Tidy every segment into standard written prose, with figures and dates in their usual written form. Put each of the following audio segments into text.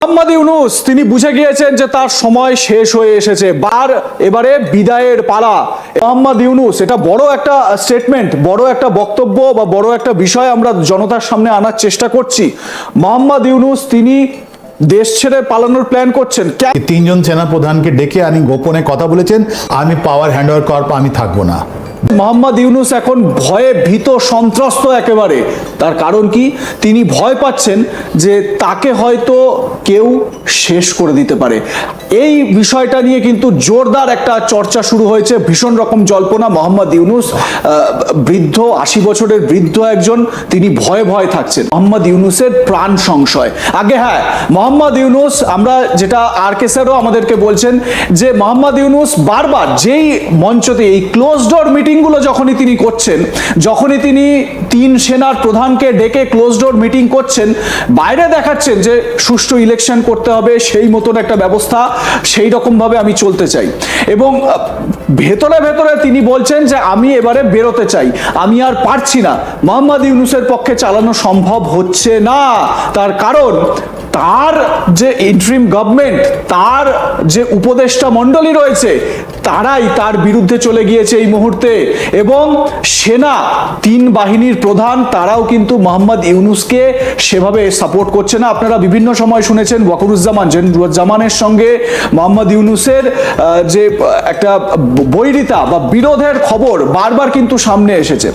মোহাম্মদ ইউনূস তিনি বুঝে গিয়েছেন যে তার সময় শেষ হয়ে এসেছে, এবারে বিদায়ের পালা। মোহাম্মদ ইউনূস, এটা বড় একটা স্টেটমেন্ট, বড় একটা বক্তব্য বা বড় একটা বিষয় আমরা জনতার সামনে আনার চেষ্টা করছি। মোহাম্মদ ইউনূস তিনি দেশ ছেড়ে পালানোর প্ল্যান করছেন। তিনজন সেনাপ্রধানকে ডেকে আনি গোপনে কথা বলেছেন, আমি পাওয়ার হ্যান্ডওভার করার পর আমি থাকবো না। মোহাম্মদ ইউনূস এখন ভয়ে ভীত সন্ত্রস্ত একেবারে। তার কারণ কি? তিনি ভয় পাচ্ছেন যে তাকে হয়তো কেউ শেষ করে দিতে পারে। এই বিষয়টা নিয়ে কিন্তু জোরদার একটা চর্চা শুরু হয়েছে, ভীষণ রকম জল্পনা। মোহাম্মদ ইউনূস বৃদ্ধ, 80 বছরের বৃদ্ধ একজন, তিনি ভয়ে ভয়ে থাকছেন। মোহাম্মদ ইউনূসের প্রাণ সংশয়। আগে হ্যাঁ, মোহাম্মদ ইউনূস, আমরা যেটা আর.কে স্যারও আমাদেরকে বলছেন যে মোহাম্মদ ইউনূস বারবার যেই মঞ্চতে এই ক্লোজ ডোর মিটিংগুলো যখনই তিনি করছেন, যখনই তিনি 3 সেনার প্রধানকে ডেকে ক্লোজ ডোর মিটিং করছেন, বাইরে দেখাচ্ছেন যে সুষ্ঠু ইলেকশন করতে হবে, সেই মতন একটা ব্যবস্থা, সেই রকম ভাবে আমি চলতে চাই। এবং ভেতরে ভেতরে তিনি বলছেন যে আমি এবারে বেরোতে চাই, আমি আর পারছি না। মোহাম্মদ ইউনূসের পক্ষে চালানো সম্ভব হচ্ছে না। তার কারণ তার যে ইন্টারিম গভর্নমেন্ট, তার যে উপদেষ্টা মণ্ডলী রয়েছে, তারাই তার বিরুদ্ধে চলে গিয়েছে এই মুহূর্তে। এবং সেনা 3 বাহিনীর প্রধান, তারাও কিন্তু মোহাম্মদ ইউনূসকে সেভাবে সাপোর্ট করছে না। আপনারা বিভিন্ন সময় শুনেছেন ওয়াকারুজ্জামানের সঙ্গে মোহাম্মদ ইউনূসের যে একটা বৈরিতা বা বিরোধের খবর বারবার কিন্তু সামনে এসেছে।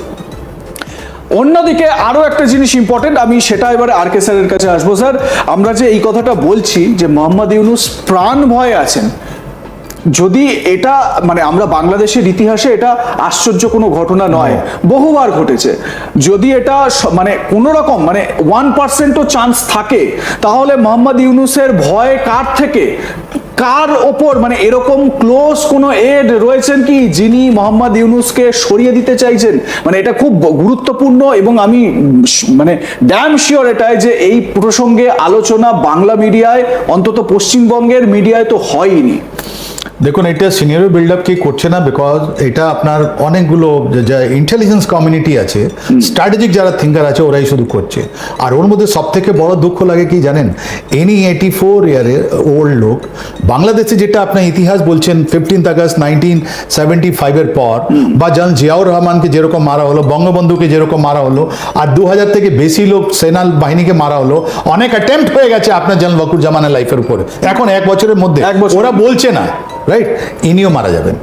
অন্যদিকে আরো একটা জিনিস ইম্পর্টেন্ট, আমি সেটা এবারে আর.কে স্যারের কাছে আসবো। স্যার, আমরা যে এই কথাটা বলছি যে মোহাম্মদ ইউনূস প্রাণ ভয়ে আছেন, যদি এটা মানে আমরা বাংলাদেশের ইতিহাসে এটা আশ্চর্য কোনো ঘটনা নয়, বহুবার ঘটেছে। যদি এটা মানে কোনো রকম মানে 1%ও চান্স থাকে, তাহলে মোহাম্মদ ইউনূসের ভয় কার থেকে, কার ওপর, মানে এরকম ক্লোজ কোনো এড রয়েছেন কি যিনি মোহাম্মদ ইউনূসকে সরিয়ে দিতে চাইছেন? মানে এটা খুব গুরুত্বপূর্ণ এবং আমি মানে ড্যাম শিওর এটাই যে এই প্রসঙ্গে আলোচনা বাংলা মিডিয়ায়, অন্তত পশ্চিমবঙ্গের মিডিয়ায় তো হয়নি। দেখুন, এটা সিনিয়র বিল্ড আপ কি করছে না, বিকজ এটা আপনার অনেকগুলো যা ইন্টেলিজেন্স কমিউনিটি আছে, স্ট্র্যাটেজিক যারা থিঙ্কার আছে, ওরাই শুধু করছে। আর ওর মধ্যে সব থেকে বড় দুঃখ লাগে কি জানেন, এনি 84 ইয়ারের ওল্ড লোক, বাংলাদেশে যেটা আপনার ইতিহাস বলছেন 15 আগস্ট 1975-এর পর, বা জান জিয়াউর রহমানকে যেরকম মারা হলো, বঙ্গবন্ধুকে যেরকম মারা হলো, আর 2000 থেকে বেশি লোক সেনা বাহিনীকে মারা হলো, অনেক অ্যাটেম্প্ট হয়ে গেছে আপনার জান ওয়াকারুজ্জামানের লাইফের উপরে। এখন 1 বছরের মধ্যে ওরা বলছে না, রাইট, ইনিও মারা যাবেন।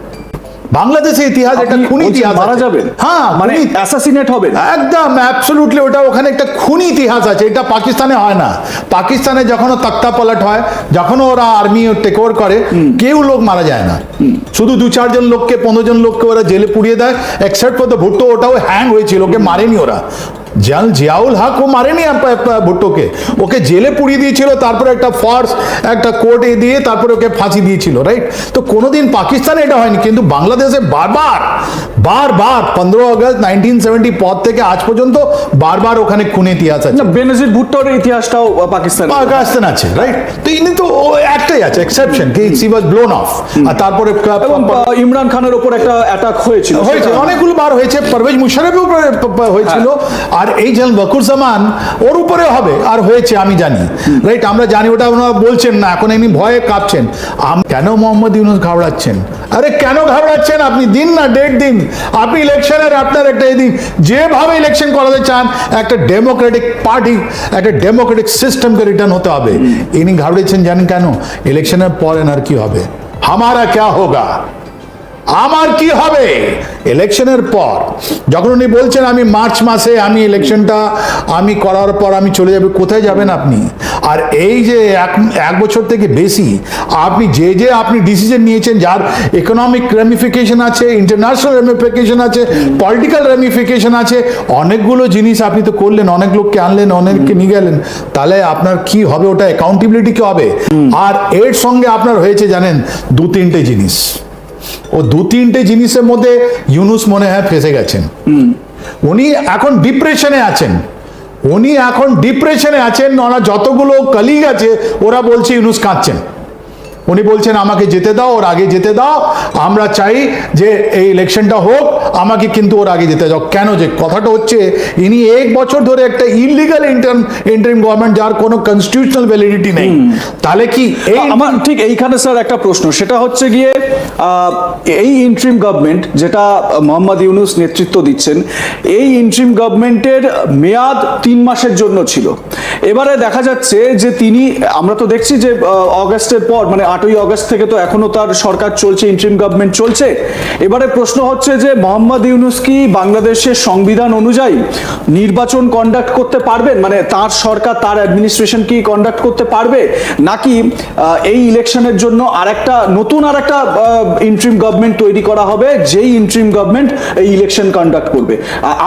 বাংলাদেশের ইতিহাস এটা খুনি ইতিহাস, মারা যাবেন, হ্যাঁ, মানে অ্যাসাসিনেট হবে একদম অ্যাবসলিউটলি। ওটা ওখানে একটা খুনি ইতিহাস আছে, এটা পাকিস্তানে হয় না। পাকিস্তানে যখনও তক্তা পালট হয়, যখন ওরা আর্মি টেক ওভার করে, কেউ লোক মারা যায় না, শুধু 2-4 জন লোককে, 15 জন লোককে ওরা জেলে পুড়িয়ে দেয়, এক্সেপ্ট ফর দ্য ভুট্টো, ওটাও হ্যাং হয়েছিল, ওকে মারেনি ওরা। জিয়াউল হক ও মারেনি ভুট্টোকে, ওকে জেলে পুড়িয়ে দিয়েছিল, তারপরে একটা ফোর্স একটা কোর্টে দিয়ে তারপরে ওকে ফাঁসি দিয়েছিল, রাইট। তো কোনোদিন পাকিস্তানে এটা হয়নি, কিন্তু বাংলাদেশে বারবার 15 আগস্ট 1970 পর থেকে আজ পর্যন্ত বারবার ওখানে খুনে ইতিহাস আছে। বেনজির ভুট্টোর ইতিহাসটাও পাকিস্তান আছে, রাইট। তো ইনি তো একটাই আছে এক্সেপশন, কি হি ওয়াজ ব্লোন অফ। আর তারপরে ইমরান খানের উপর একটা অ্যাটাক হয়েছিল, অনেকগুলো বার হয়েছে, পারভেজ মুশারফের উপরে হয়েছিল, আর এই যে ওয়াকারুজ্জামান ওর উপরে হবে আর হয়েছে আমি জানি, রাইট। আমরা জানি, ওটা ওনারা বলছেন না, এখন এমনি ভয়ে কাঁপছেন। কেন মোহাম্মদ ইউনূস ঘাবড়াচ্ছেন? আরে কেন ঘাবড়াচ্ছেন? আপনি দিন না, ডেট দিন, আপনি ইলেকশনের আপনার একটা দিন, যেভাবে ইলেকশন করাতে চান, একটা ডেমোক্রেটিক পার্টি, একটা ডেমোক্রেটিক সিস্টেমকে রিটার্ন হতে হবে। ইনি ঘাবড়েছেন জানেন কেন? ইলেকশনের পর এনার কি হবে, হামারা ক্যা হোগা, আমার কি হবে ইলেকশনের পর। যখন উনি বলছেন আমি মার্চ মাসে আমি ইলেকশনটা আমি করার পর আমি চলে যাবে, কোথায় যাবেন আপনি? আর এই যে 1 বছর থেকে বেশি আপনি যে আপনি ডিসিশন নিয়েছেন, যার ইকোনমিক রেমিফিকেশন আছে, ইন্টারন্যাশনাল রেমিফিকেশন আছে, পলিটিক্যাল রেমিফিকেশন আছে, অনেকগুলো জিনিস আপনি তো করলেন, অনেক লোককে আনলেন, অনেককে নিয়ে গেলেন, তাহলে আপনার কি হবে? ওটা অ্যাকাউন্টেবিলিটি কি হবে? আর এর সঙ্গে আপনার হয়েছে জানেন 2-3টে জিনিস, ও 2-3টে জিনিসের মধ্যে ইউনূস মনে হয় ফেসে গেছেন। উনি এখন ডিপ্রেশনে আছেন, ওনার যতগুলো কলিগ আছে ওরা বলছে ইউনূস কাঁদছেন, উনি বলছেন আমাকে যেতে দাও, ওর আগে যেতে দাও, আমরা চাই যে এই ইলেকশনটা হোক, আমাকে কিন্তু ওর আগে যেতে দাও। কেন? যে কথাটা হচ্ছে ইনি 1 বছর ধরে একটা ইলিগাল ইন্টারিম গভর্নমেন্ট, যার কোনো কনস্টিটিউশনাল ভ্যালিডিটি নেই। তাহলে কি এই আমার ঠিক এইখানে স্যার একটা প্রশ্ন, সেটা হচ্ছে গিয়ে এই ইন্টারিম গভর্নমেন্ট যেটা মোহাম্মদ ইউনূস নেতৃত্ব দিচ্ছেন, এই ইন্টারিম গভর্নমেন্টের মেয়াদ 3 মাসের জন্য ছিল। এবারে দেখা যাচ্ছে যে তিনি, আমরা তো দেখছি যে অগাস্টের পর মানে 8ই অগাস্ট থেকে তো এখনো তার সরকার চলছে, ইন্টারিম গভর্নমেন্ট চলছে। এবারে প্রশ্ন হচ্ছে যে মোহাম্মদ ইউনূস কি বাংলাদেশের সংবিধান অনুযায়ী নির্বাচন কন্ডাক্ট করতে পারবেন, মানে তার সরকার তার অ্যাডমিনিস্ট্রেশন কি কন্ডাক্ট করতে পারবে, নাকি এই ইলেকশনের জন্য নতুন আরেকটা ইন্টারিম গভর্নমেন্ট তৈরি করা হবে, যেই ইন্টারিম গভর্নমেন্ট এই ইলেকশন কন্ডাক্ট করবে?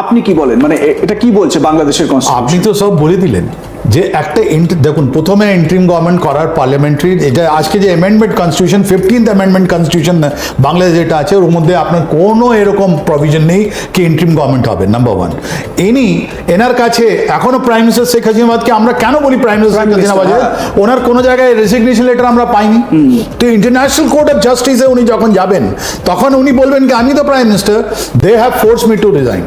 আপনি কি বলেন, মানে এটা কি বলছে বাংলাদেশের কনস্টিটিউশন? আপনি তো সব বলে দিলেন যে একটা দেখুন, প্রথমে ইন্টারিম গভর্নমেন্ট করার পার্লামেন্টারি, এটা আজকে যে amendment constitution 15th amendment constitution Bangladesh যেটা আছে, ওর মধ্যে আপনার কোনো এরকম প্রভিশন নেই কি ইন্টারিম গভর্নমেন্ট হবে, নাম্বার 1। এনার কাছে এখনো প্রাইম মিনিস্টার শেখ হাসিনাবাদকে আমরা কেন বলি প্রাইম মিনিস্টার শেখ হাসিনাবাদ, ওনার কোনো জায়গায় রেজিগনেশন লেটার আমরা পাইনি। তো ইন্টারন্যাশনাল কোর্ট অফ জাস্টিসে উনি যখন যাবেন, তখন উনি বলবেন কি আমি তো prime minister, they have force me to resign,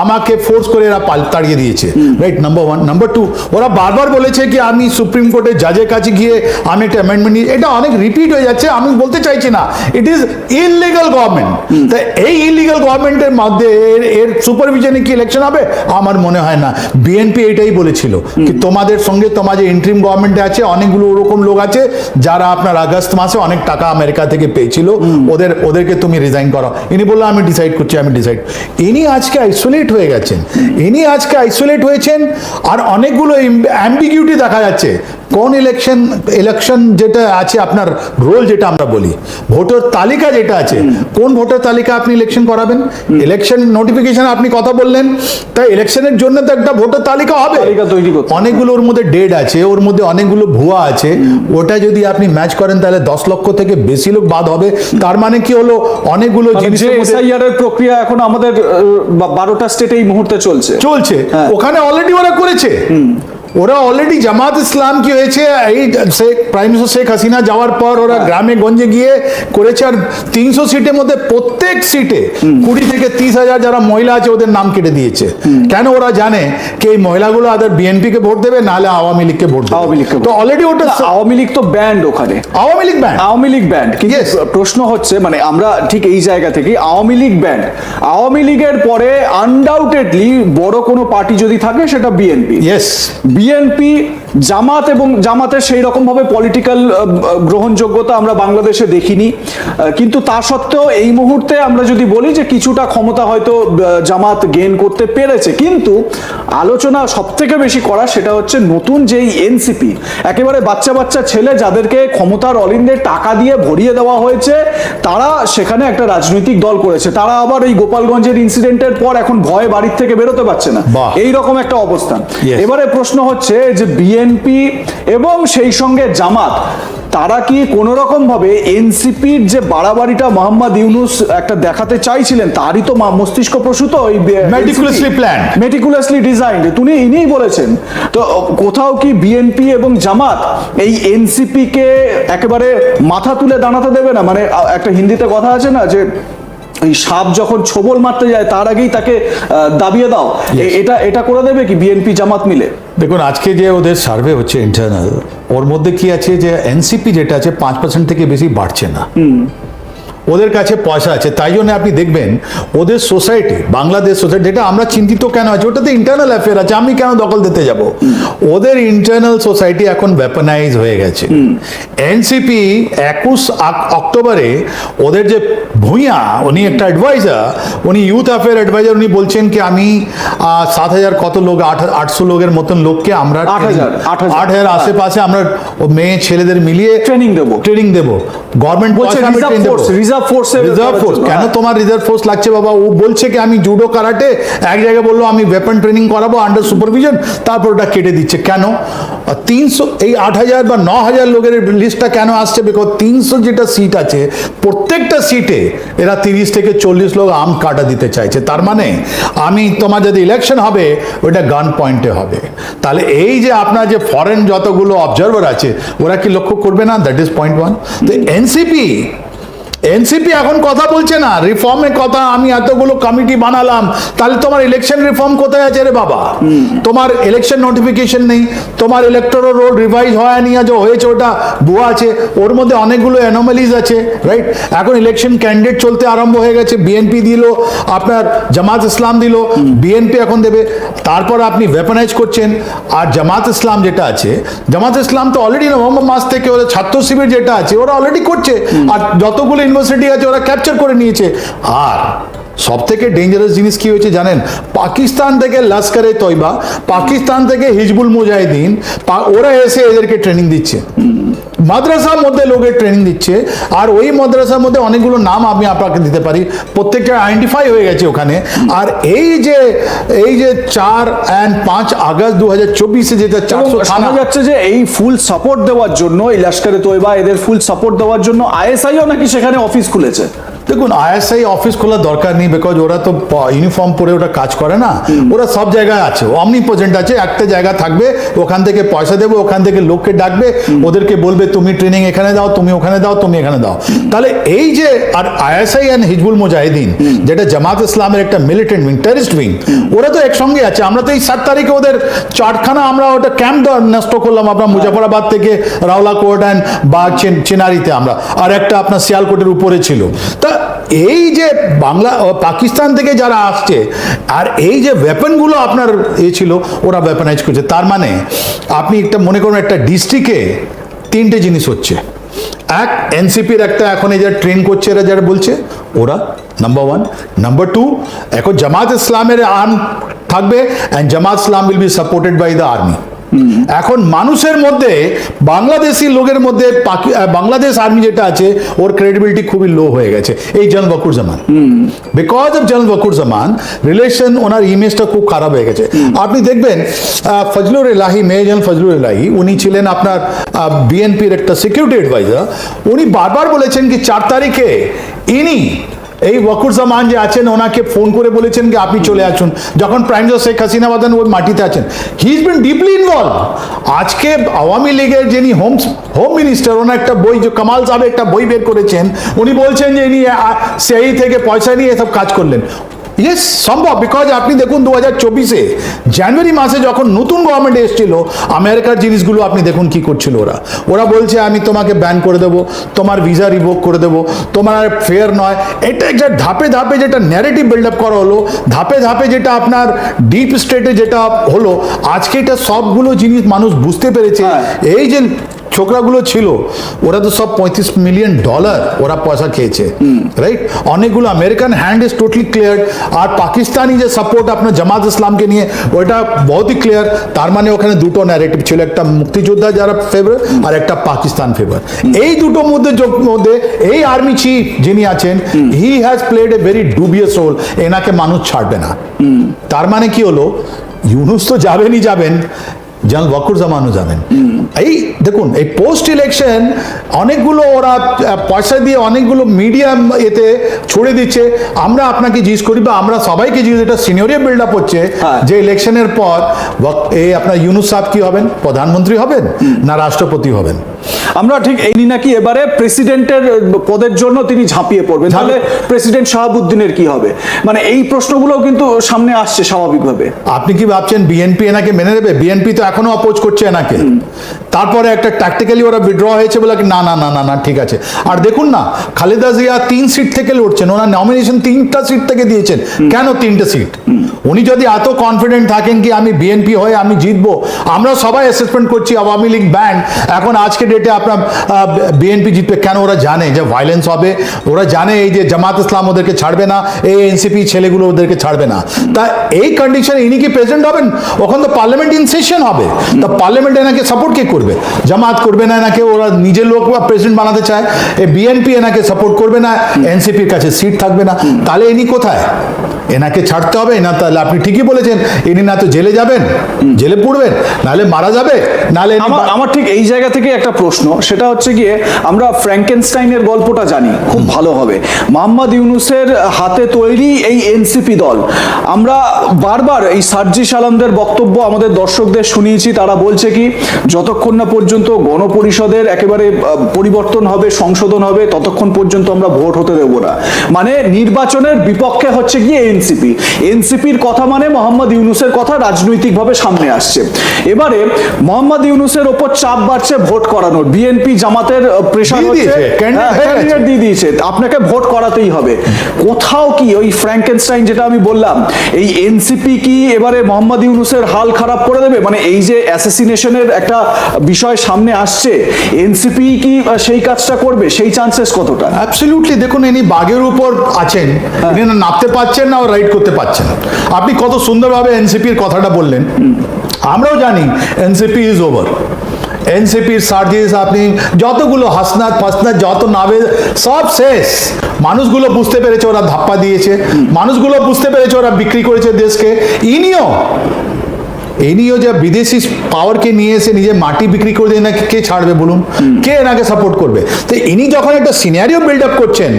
আমাকে ফোর্স করে এরা তাড়িয়ে দিয়েছে, রাইট? নাম্বার 1। নাম্বার 2, ওরা বারবার বলেছে কি আমি সুপ্রিম কোর্টের জাজের কাছে গিয়ে আমি একটা অ্যামেন্ডমেন্ট নিই, এটা অনেক রিপিট হয়ে যাচ্ছে, আমি বলতে চাইছি না, ইট ইজ ইললিগাল গভর্নমেন্ট। তাই এই ইললিগাল গভর্নমেন্টের মধ্যে এর সুপারভিশনে কি ইলেকশন হবে? আমার মনে হয় না। বিএনপি এটাই বলেছিল কি তোমাদের সঙ্গে তোমার যে ইন্টারিম গভর্নমেন্টে আছে অনেকগুলো ওরকম লোক আছে যারা আপনার আগস্ট মাসে অনেক টাকা আমেরিকা থেকে পেয়েছিল, ওদেরকে তুমি রিজাইন করো। ইনি বললো আমি ডিসাইড করছি, আমি ডিসাইড। ইনি আজকে আইসোলেট হয়ে গেছেন, আর অনেকগুলো অ্যাম্বিগুইটি দেখা যাচ্ছে। কোন ইলেকশন যেটা আছে আপনার রোল, যেটা আমরা বলি ভোটার তালিকা যেটা আছে, কোন ভোটার তালিকা আপনি ইলেকশন করাবেন? ইলেকশন নোটিফিকেশন আপনি কথা বললেন, তাই ইলেকশনের জন্য তো একটা ভোটার তালিকা হবে, অনেকগুলো ওর মধ্যে ডেট আছে, ওর মধ্যে অনেকগুলো ভুয়া আছে। ওটা যদি আপনি ম্যাচ করেন তাহলে 10 লক্ষ থেকে বেশি লোক বাদ হবে। তার মানে কি হলো, অনেকগুলো এসআইআর এর প্রক্রিয়া এখন আমাদের 12টা স্টেটে এই মুহূর্তে চলছে। ওখানে অলরেডি ওরা করেছে, ওরা অলরেডি জামাত ইসলাম কি হয়েছে, এই প্রাইম মিনিস্টার শেখ হাসিনা যাওয়ার পর ওরা গ্রামে গঞ্জে গিয়ে করেছে, আর 300 সিটের মধ্যে প্রত্যেক সিটে 20 থেকে 30 হাজার যারা মহিলা আছে ওদের নাম কেটে দিয়েছে। কেন? ওরা জানে কি এই মহিলাগুলো আদার বিএনপি কে ভোট দেবে, নাহলে আওয়ামী লীগকে ভোট দেবে। তো অলরেডি ওটা আওয়ামী লীগ তো ব্যান্ড, ওখানে আওয়ামী লীগ ব্যান্ড। প্রশ্ন হচ্ছে মানে আমরা ঠিক এই জায়গা থেকে আওয়ামী লীগ ব্যান্ড, আওয়ামী লীগের পরে আনডাউটেডলি বড় কোনো পার্টি যদি থাকে সেটা বিএনপি। বিএনপি, জামাত, এবং জামাতের সেই রকম ভাবে পলিটিক্যাল গ্রহণযোগ্যতা আমরা বাংলাদেশে দেখিনি, কিন্তু তা সত্ত্বেও এই মুহূর্তে আমরা যদি বলি যে কিছুটা ক্ষমতা হয়তো জামাত গেইন করতে পেরেছে, কিন্তু আলোচনা সব থেকে বেশি করা সেটা হচ্ছে নতুন যেই এনসিপি, একেবারে বাচ্চা বাচ্চা ছেলে যাদেরকে ক্ষমতার অলিন্দে টাকা দিয়ে ভরিয়ে দেওয়া হয়েছে, তারা সেখানে একটা রাজনৈতিক দল করেছে। তারা আবার এই গোপালগঞ্জের ইনসিডেন্টের পর এখন ভয়ে বাড়ির থেকে বেরোতে পারছে না, এইরকম একটা অবস্থান। এবারে প্রশ্ন হচ্ছে যে বিএনপি এবং সেই সঙ্গে জামাত, তারা কি কোন রকম ভাবে এনসিপির যে বাড়াবাড়িটা মোহাম্মদ ইউনূস একটা দেখাতে চাইছিলেন, তারই তো মস্তিষ্ক প্রসূত, ওই মেটিকুলাসলি ডিজাইনড, ইনিই বলেছেন। তো কোথাও কি বিএনপি এবং জামাত এই এনসিপি কে একেবারে মাথা তুলে দাঁড়াতে দেবে না? মানে একটা হিন্দিতে কথা আছে না যে এই সাপ যখন ছোবল মারতে যায় তার আগেই তাকে দাবিয়ে দাও, এটা করে দেবে কি বিএনপি জামাত মিলে? দেখুন, আজকে যে ওদের সার্ভে হচ্ছে ইন্টারনাল, ওর মধ্যে কি আছে যে এনসিপি যেটা আছে 5% থেকে বেশি বাড়ছে না। ওদের কাছে পয়সা আছে, তাই জন্য আপনি দেখবেন ওদের সোসাইটি, বাংলাদেশ সোসাইটি, যেটা আমরা চিন্তিত কেন আছে, ওটাতে ইন্টারনাল অ্যাফেয়ার আছে, আমি কেন দখল দিতে যাব? ওদের ইন্টারনাল সোসাইটি এখন ওয়েপনাইজ হয়ে গেছে। এনসিপি 21 অক্টোবরে ওদের যে ভূঁইয়া, উনি একটা অ্যাডভাইজার, উনি ইউথ অ্যাফেয়ার অ্যাডভাইজার, উনি বলছেন কি আমি 7,000 কত লোক, 800 লোকের মতন লোককে আমরা 8,000 আশেপাশে আমরা মেয়ে ছেলেদের মিলিয়ে ট্রেনিং দেবো। গভর্নমেন্ট রিজার্ভ ফোর্স কেন তোমার রিজার্ভ ফোর্স লাগছে বাবা? ও বলছে কি আমি জুডো কারাটে, এক জায়গায় বললো আমি ওয়েপন ট্রেনিং করাবো আন্ডার সুপারভিশন, তারপর ওটা কেটে দিচ্ছে কেন? 300 এই 8,000 বা 9,000 লোকের লিস্টটা কেন আসছে? বিকজ 300 যেটা সিট আছে প্রত্যেকটা সিটে এরা 30 থেকে 40 লোক আম কাটা দিতে চাইছে। তার মানে আমি তোমার যদি ইলেকশন হবে ওটা গান পয়েন্টে হবে। তাহলে এই যে আপনার যে ফরেন যতগুলো অবজারভার আছে ওরা কি লক্ষ্য করবে না? That is point one. তো এনসিপি এখন কথা বলছে না রিফর্মের কথা, আমি এতগুলো কমিটি বানালাম, তাহলে তোমার ইলেকশন রিফর্ম কোথায় আছে রে বাবা? তোমার ইলেকশন নোটিফিকেশন নেই, তোমার ইলেকটোরাল রোল রিভাইজ হয়নি, যে হয়েছে ওটা ভুয়া আছে, ওর মধ্যে অনেকগুলো অ্যানোমালিজ আছে, রাইট? এখন ইলেকশন ক্যান্ডিডেট চলতে আরম্ভ হয়ে গেছে, বিএনপি দিল, আপনার জামাত ইসলাম দিল, বিএনপি এখন দেবে, তারপর আপনি ওয়েপনাইজ করছেন। আর জামাত ইসলাম যেটা আছে, জামাত ইসলাম তো অলরেডি নভেম্বর মাস থেকে ওরা ছাত্র শিবির যেটা আছে ওরা অলরেডি করছে, আর যতগুলো ইউনিভার্সিটি আছে ওরা ক্যাপচার করে নিয়েছে। আর সব থেকে ডেঞ্জারাস জিনিস কি হয়েছে জানেন? পাকিস্তান থেকে লস্করে তৈবা, পাকিস্তান থেকে হিজবুল মুজাহিদিন, ওরা এসে এদেরকে ট্রেনিং দিচ্ছে, মাদ্রাসার মধ্যে লোকের ট্রেনিং দিচ্ছে। আর ওই মাদ্রাসার মধ্যে অনেকগুলো নাম আমি আপনাকে দিতে পারি, প্রত্যেকটা আইডেন্টিফাই হয়ে গেছে ওখানে। আর এই যে 4 আর 5 আগস্ট 2024 যেটা 400 শোনা যাচ্ছে যে এই ফুল সাপোর্ট দেওয়ার জন্য, এই লস্করে তৈবা এদের ফুল সাপোর্ট দেওয়ার জন্য আইএসআইও নাকি সেখানে অফিস খুলেছে। দেখুন, আইএসআই অফিস খোলার দরকার নেই, বিকজ ওরা তো ইউনিফর্ম পরে ওটা কাজ করে না, ওরা সব জায়গায় আছে, অমনিপ্রেজেন্ট আছে, একটা জায়গা থাকবে, ওখান থেকে পয়সা দেবে, ওখান থেকে লোককে ডাকবে, ওদেরকে বলবে তুমি ট্রেনিং এখানে দাও, তুমি ওখানে দাও, তুমি এখানে দাও। তাহলে এই যে আর আইএসআই এন্ড হিজবুল মুজাহিদিন যেটা জামাত ইসলামের একটা মিলিটেন্ট উইং, টেরিস্ট উইং, ওরা তো একসঙ্গে আছে। আমরা তো এই 7 তারিখে ওদের 4খানা আমরা ওটা ক্যাম্প নষ্ট করলাম, আপনার মুজাফরাবাদ থেকে রাওলাকোট অ্যান্ড বা চেনারিতে আমরা, আর একটা আপনার শিয়ালকোটের উপরে ছিল। তা এই যে পাকিস্তান থেকে যারা আসছে আর এই যে ওয়েপনগুলো আপনার ছিল ওরা ওয়েপনাইজ করছে, তার মানে আপনি একটা মনে করুন একটা ডিস্ট্রিক্টে 3টে জিনিস হচ্ছে। এক, এনসিপির একটা এখন এই যারা ট্রেন করছে এরা যারা বলছে ওরা, নাম্বার 1। নাম্বার 2, এখন জামাত ইসলামের আর্ম থাকবে and Jamaat Islam will be supported by the army. এখন মানুষের মধ্যে, বাংলাদেশি লোকের মধ্যে বাংলাদেশ আর্মি যেটা আছে ওর ক্রেডিবিলিটি খুবই লো হয়ে গেছে এই general Wakeruzzaman. Because of general Wakeruzzaman relation, ওনার ইমেজটা খুব খারাপ হয়ে গেছে। আপনি দেখবেন ফজলুর এলাহি, মেজর জেনারেল ফজলুর এলাহি, উনি ছিলেন আপনার বিএনপির একটা সিকিউরিটি অ্যাডভাইজার, উনি বারবার বলেছেন কি 4 তারিখে ইনি এই ওয়াকুরুজ্জামান যে আছেন ওনাকে ফোন করে বলেছেন কি আপনি চলে আসুন, যখন প্রাইম মিনিস্টার শেখ হাসিনা বাদান ওই মাটিতে আছেন, he is bin deeply involve. আজকে আওয়ামী লীগের যিনি হোম মিনিস্টার, ওনার একটা বই, যে কামাল সাহেব একটা বই বের করেছেন, উনি বলছেন যে ইনি সেই থেকে পয়সা নিয়ে এসব কাজ করলেন। ইয়েস, সম্ভব, বিকজ আপনি দেখুন 2024-এ জানুয়ারি মাসে যখন নতুন গভর্নমেন্ট এসেছিল, আমেরিকার জিনিসগুলো আপনি দেখুন কি করছিল ওরা বলছে আমি তোমাকে ব্যান করে দেবো, তোমার ভিসা রিভোক করে দেবো, তোমার ফেয়ার নয়। এটা একটা ধাপে ধাপে যেটা ন্যারেটিভ বিল্ড আপ করা হলো, ধাপে ধাপে যেটা আপনার ডিপ স্টেটে যেটা হলো, আজকে এটা সবগুলো জিনিস মানুষ বুঝতে পেরেছে। এই যে ছোকরাগুলো ছিল ওরা তো সব $35 মিলিয়ন ওরা পয়সা খেয়েছে, রাইট? অনেকগুলো American hand is totally clear. আর পাকিস্তানি যে সাপোর্ট আপনার জামাত ইসলামকে নিয়ে ওইটা বহুতই ক্লিয়ার। তার মানে ওখানে দুটো ন্যারেটিভ ছিল, একটা মুক্তিযোদ্ধা যারা ফেভার আর একটা পাকিস্তান ফেভার। এই দুটোর মধ্যে এই আর্মি চিফ যিনি আছেন, he has played a very dubious role. এনাকে মানুষ ছাড়বে না। তার মানে কি হলো, ইউনুস তো যাবেনই যাবেন, জেনারেল ওয়াকুরুজ্জামানও যাবেন। এই দেখুন, এই পোস্ট ইলেকশন অনেকগুলো ওরা পয়সা দিয়ে অনেকগুলো মিডিয়া এতে ছড়ে দিচ্ছে। আমরা আপনাকে জিজ্ঞেস করি, বা আমরা সবাইকে জিজ্ঞেস, এটা সিনিয়রিয়া বিল্ড আপ হচ্ছে যে ইলেকশনের পর এই আপনার ইউনুস সাহেব কি হবেন, প্রধানমন্ত্রী হবেন না রাষ্ট্রপতি হবেন? আমরা ঠিক এই নাকি এবারে প্রেসিডেন্টের পদের জন্য তিনি ঝাঁপিয়ে পড়বেন, তাহলে প্রেসিডেন্ট শাহাবুদ্দিনের কি হবে? মানে এই প্রশ্নগুলোও কিন্তু সামনে আসছে স্বাভাবিকভাবে। আপনি কি ভাবছেন বিএনপি এনাকে মেনে নেবে? বিএনপি তো এখনো অপোজ করছে এনাকে। তারপরে একটা ট্যাকটিক্যালি ওরা উইথড্র হয়েছে বলে না না না না না ঠিক আছে। আর দেখুন না, খালেদা জিয়া 3 সিট থেকে লড়ছেন, ওনার নমিনেশন 3টা সিট থেকে দিয়েছেন। কেন 3টে সিট? উনি যদি এত কনফিডেন্ট থাকেন কি আমি বিএনপি হয়ে আমি জিতবো, আমরা সবাই অ্যাসেসমেন্ট করছি আওয়ামী লীগ ব্যান্ড, এখন আজকে ডেটে আপনার বিএনপি জিতবে কেন? ওরা জানে যে ভায়োলেন্স হবে, ওরা জানে এই যে জামাত ইসলাম ওদেরকে ছাড়বে না, এই এনসিপি ছেলেগুলো ওদেরকে ছাড়বে না। তা এই কন্ডিশনে ইনি কি প্রেসিডেন্ট হবেন? ওখানে তো পার্লামেন্ট ইন সেশন হবে, তা পার্লামেন্ট এনাকে সাপোর্ট কে কে করবে? জামাত করবে না এনাকে, ওরা নিজের লোক বা প্রেসিডেন্ট বানাতে চায়, এ বিএনপি এনাকে সাপোর্ট করবে না, এনসিপির কাছে সিট থাকবে না, তাহলে ইনি কোথায়? এনাকে ছাড়তে হবে না। তাহলে আপনি ঠিকই বলেছেন, ইনি না তো জেলে যাবেন, জেলে পড়বেন, নাহলে মারা যাবে, নাহলে আমার ঠিক এই জায়গা থেকে একটা প্রশ্ন, সেটা হচ্ছে গিয়ে আমরা ফ্র্যাঙ্কেনস্টাইনের গল্পটা জানি খুব ভালোভাবে। মোহাম্মদ ইউনূসের হাতে তৈরি এই এনসিপি দল, আমরা বারবার এই সার্জিস আলমদের বক্তব্য আমাদের দর্শকদের শুনিয়েছি, তারা বলছে কি যতক্ষণ না পর্যন্ত গণপরিষদের একেবারে পরিবর্তন হবে, সংশোধন হবে, ততক্ষণ পর্যন্ত আমরা ভোট হতে দেব না। মানে নির্বাচনের বিপক্ষে হচ্ছে গিয়ে এনসিপির কথা, মানে মোহাম্মদ ইউনূসের কথা রাজনৈতিকভাবে সামনে আসছে। এবারে মোহাম্মদ ইউনূসের ওপর চাপ বাড়ছে ভোট করানোর, বিএনপি জামাতের প্রেশার হচ্ছে, ক্যান্ডিডেট দিয়ে দিয়েছে, আপনাকে ভোট করাতেই হবে। কোথাও কি ওই ফ্র্যাঙ্কেনস্টাইন যেটা আমি বললাম, এই এনসিপি কি এবারে মোহাম্মদ ইউনূসের হাল খারাপ করে দেবে? মানে এই যে অ্যাসাসিনেশনের একটা বিষয় সামনে আসছে, এনসিপি কি সেই কাজটা করবে? সেই চান্সেস কতটা? অ্যাবসলিউটলি। দেখুন, ইনি বাঘের উপর আছেন, ইনি না নামতে পারছেন না, রাইড করতে পারছেন। আপনি কত সুন্দরভাবে এনসিপির কথাটা বললেন। আমরাও জানি এনসিপি ইজ ওভার। এনসিপির সার্জিস, আপনি যতগুলো হাসনাত ফাসনাত যত নামে, সব শেষ। মানুষগুলো বুঝতে পেরেছে ওরা ধাপ্পা দিয়েছে, মানুষগুলো বুঝতে পেরেছে ওরা বিক্রি করেছে দেশকে। ইনিও যে বিদেশি পাওয়ারকে নিয়ে এসে নিজে মাটি বিক্রি করে দিয়ে এনাকে কে ছাড়বে বলুন? কে এনাকে সাপোর্ট করবে? তো ইনি যখন একটা সিনারিও বিল্ড আপ করছেন,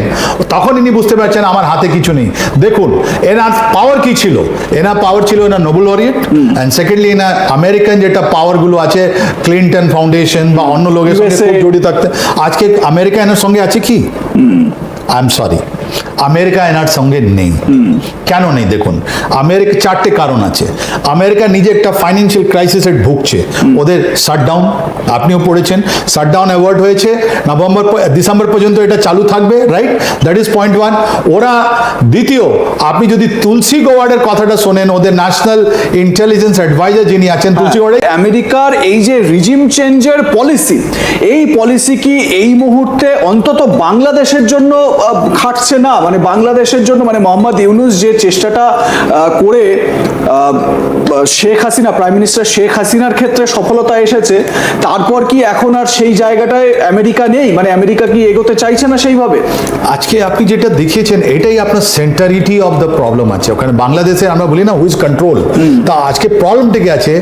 তখন ইনি বুঝতে পারছেন আমার হাতে কিছু নেই। দেখুন এনার পাওয়ার কি ছিল, এনার পাওয়ার ছিল এনার নোবেল লরিয়েট, অ্যান্ড সেকেন্ডলি এনার আমেরিকান যেটা পাওয়ারগুলো আছে, ক্লিন্টন ফাউন্ডেশন বা অন্য লোকের সঙ্গে খুব জড়িত থাকতে। আজকে আমেরিকা এনার সঙ্গে আছে কি? আই এম সরি, আমেরিকা এনার সঙ্গে নেই। কেন নেই? দেখুন, আমেরিকা চারটে কারণ আছে। আমেরিকা নিজে একটা ফাইন্যান্সিয়াল ক্রাইসিসে ঢুকছে, ওদের শাটডাউন, আপনিও পড়েছেন, শাটডাউন অ্যাওয়ার্ড হয়েছে, ডিসেম্বর পর্যন্ত এটা চালু থাকবে, right? That is point one. ওরা দ্বিতীয়, আপনি যদি তুলসী গওয়ার্ডের কথাটা শোনেন, ওদের ন্যাশনাল ইন্টেলিজেন্স অ্যাডভাইজার যিনি আছেন তুলসী গওয়ার্ড, আমেরিকার এই যে রিজিম চেঞ্জের পলিসি, এই পলিসি কি এই মুহূর্তে অন্তত বাংলাদেশের জন্য খাটছে না? মানে বাংলাদেশের জন্য, মানে মোহাম্মদ ইউনূস যে চেষ্টাটা করে শেখ হাসিনা, প্রাইম মিনিস্টার শেখ হাসিনার ক্ষেত্রে সফলতা এসেছে, তারপর কি এখন আর সেই জায়গাটায় আমেরিকা নেই? মানে আমেরিকা কি এগোতে চাইছে না সেইভাবে? আজকে আপনি যেটা দেখিয়েছেন, এটাই আপনার সেন্টারিটি অফ দ্য প্রবলেম আছে ওখানে বাংলাদেশে। আমরা বলি না হুইজ কন্ট্রোল, তা আজকে প্রবলেম থেকে আছে।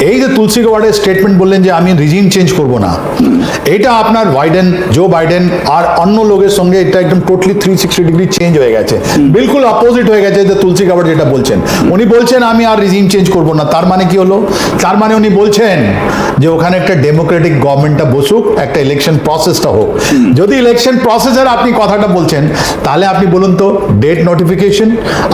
এই যে তুলসী গওয়ার্ডের স্টেটমেন্ট বললেন যে আমি রিজিম চেঞ্জ করব না, এটা আপনার জো বাইডেন আর অন্য লোকের সঙ্গে এটা একদম টোটালি 360 ডিগ্রি চেঞ্জ হয়ে গেছে, বিলকুল অপোজিট হয়ে গেছে। যে তুলসী গওয়ার্ড যেটা বলছেন, উনি বলছেন আমি আর রিজিম চেঞ্জ করব না, তার মানে কি হলো? তার মানে উনি বলছেন যে ওখানে একটা ডেমোক্রেটিক গভর্নমেন্টটা বসুক, একটা ইলেকশন প্রসেসটা হোক। যদি ইলেকশন প্রসেসের আপনি কথাটা বলছেন, তাহলে আপনি বলুন তো, ডেট নোটিফিকেশন,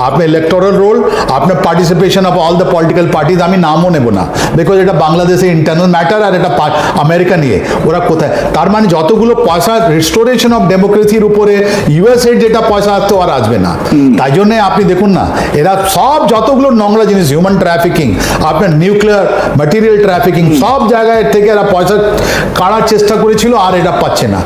আপনার ইলেকটোরাল রোল, আপনার participation of all the political parties, আমি নামও নেব না, বিকজ এটা বাংলাদেশে ইন্টারনাল ম্যাটার, আর এটা আমেরিকা নিয়ে ওরা কোথায়। তার মানে যতগুলো পয়সা রিস্টোরেশন অফ ডেমোক্রেসির উপরে ইউএসএ যেটা পয়সা আসতো আর আসবে না। তাই জন্যে আপনি দেখুন না, এরা সব যতগুলো নোংরা জিনিস, হিউম্যান ট্রাফিকিং, আপনার নিউক্লিয়ার ম্যাটেরিয়াল ট্রাফিকিং, সব জায়গায় থেকে এরা পয়সা কাড়ার চেষ্টা করেছিল, আর এটা পাচ্ছে না।